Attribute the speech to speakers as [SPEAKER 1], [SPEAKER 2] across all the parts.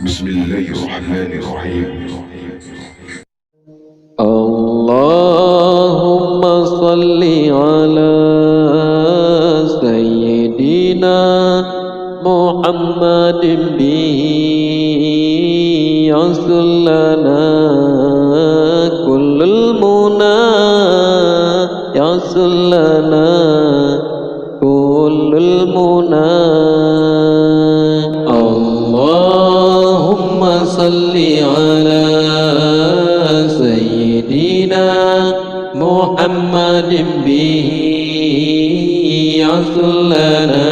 [SPEAKER 1] بسم الله الرحمن الرحيم.
[SPEAKER 2] اللهم صل على سيدنا محمد به يصل لنا كل المنى يصل لنا كل المنى. اللهم صل على سيدنا محمد به يصل لنا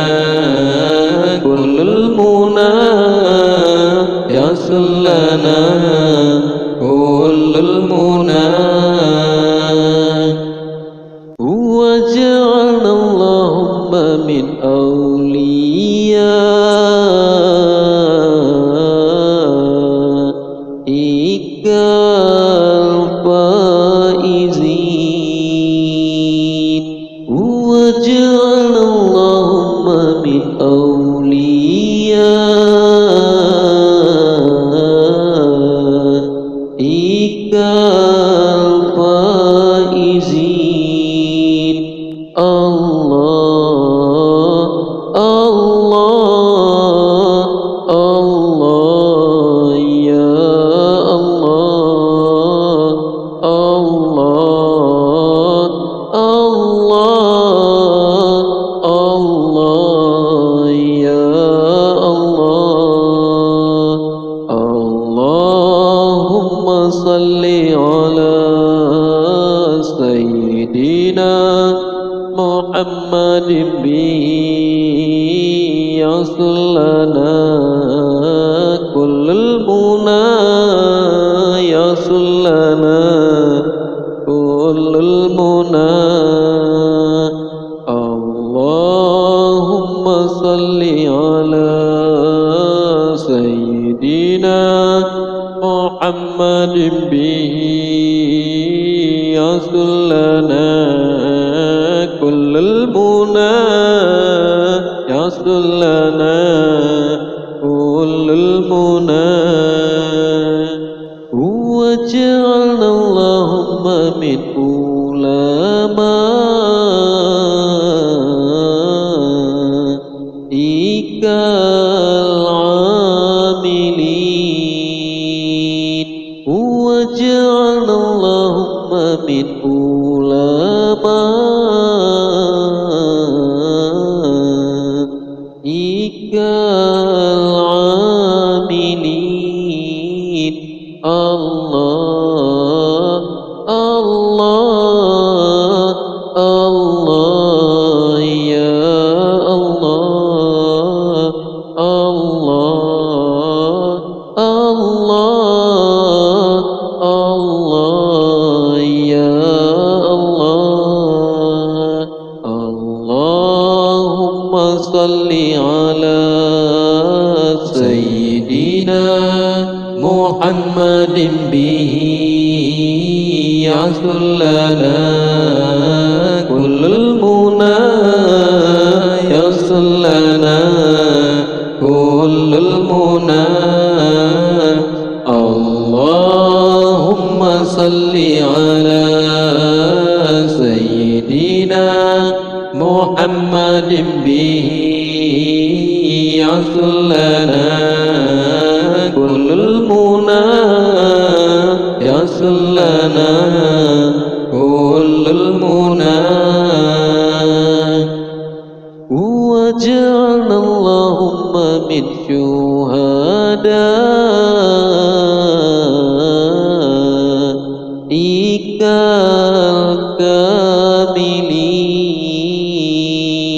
[SPEAKER 2] كل المنى يصل لنا كل المنى. وجعلنا اللهم من أوليائك الفائزين. وجعلنا اللهم من أوليائك الفائزين. الله الله الله يا الله الله الله الله يا الله. اللهم صل على سيدنا محمد به يصل لنا كل المنى يصل لنا كل المنى. اللهم صل على سيدنا محمد به يصل لنا كل المنى يصل لنا كل المنى. وجعلنا اللهم من علمائك العاملين. وجعلنا اللهم من علمائك العاملين. الله الله الله يا الله الله الله الله يا الله. اللهم صل على سيدنا محمد به يصل لنا كل المنى يصل لنا كل المنى. اللهم صل على سيدنا محمد به يصل لنا كل المنى يصل لنا كل المنى. وجعلنا اللهم من شهدائك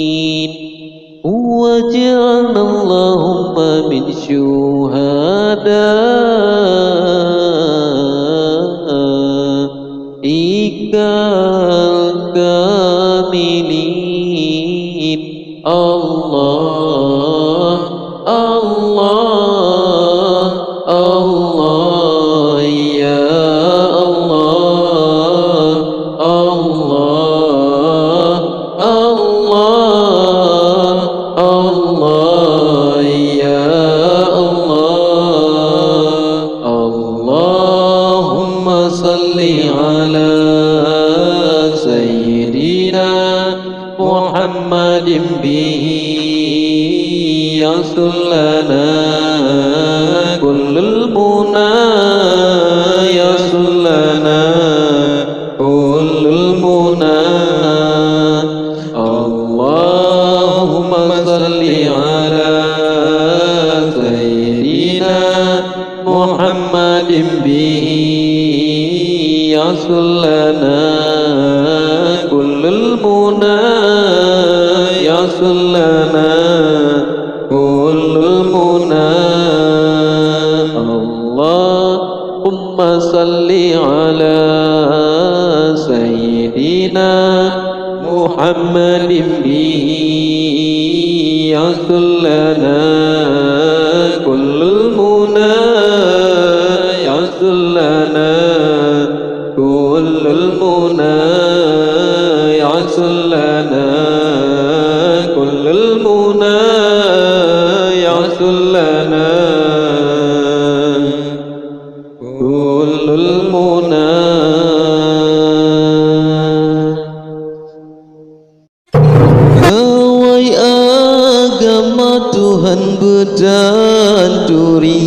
[SPEAKER 2] الكاملين. وجعلنا اللهم من شهدائك الكاملين. الله الله الله يا الله الله الله الله يا الله. لنا كل المنى يصل لنا كل المنى اللهم صل على سيدنا محمد به يصل لنا كل المنى يصل لنا كل المنى اللهم صل على سيدنا محمد به يصل لنا كل المنى يصل لنا كل المنى يصل لنا كل المنى يصل لنا كل المنى Gawai agama Tuhan bedan duri